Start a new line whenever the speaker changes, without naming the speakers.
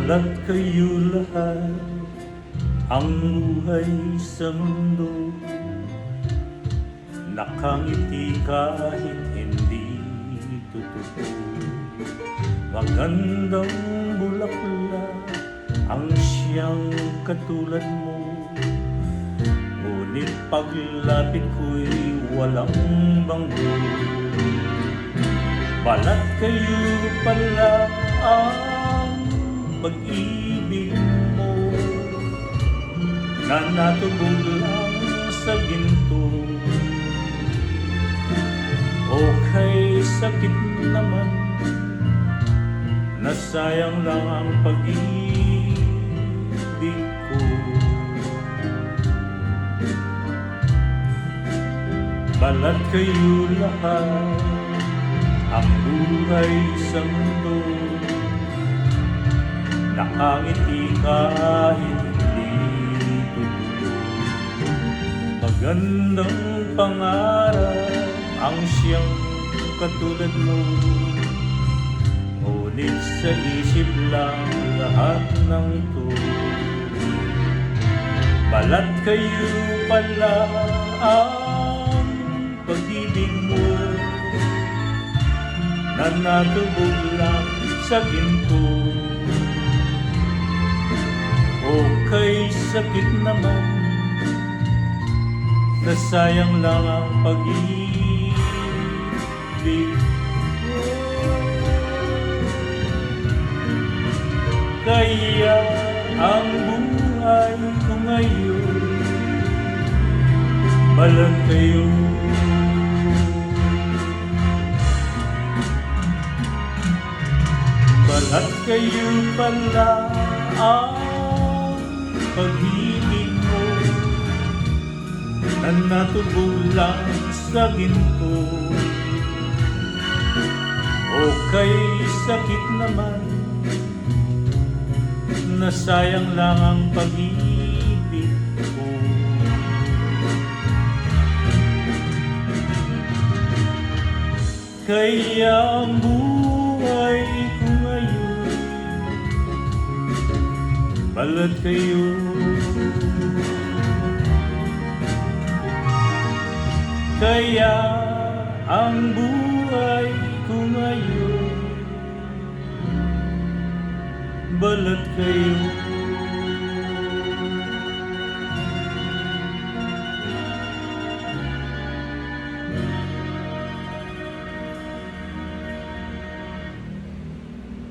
Balat kayo lahat, ang buhay sa mundo. Nakangiti kahit hindi totoo. Magandang bulaklak ang siyang katulad mo. Ngunit paglapit ko'y walang banggo. Balat kayo pala ang pag-ibig mo, na natubog lang sa ginto. O kay sakit naman, nasayang lang ang pag-ibig ko. Balat kayo lahat, ang buhay sa mundo. Nakangiti kahit hindi totoo. Magandang pangarap ang siyang katulad mo. Ngunit sa isip lang lahat ng to. Balat kayo pala ang pag-ibig mo, na natubog lang sa ginto. O kay sakit naman, nasayang lang ang pag-ibig ko. Kaya ang buhay ko ngayon, balat kayo. Balat kayo pala ang pag-ibig mo, na natubog lang sa ginto. O kay sakit naman, nasayang lang ang pag-ibig ko. Kaya ang buhay ko ngayon, balat kayo. Kaya ang buhay ko ngayon, balat kayo.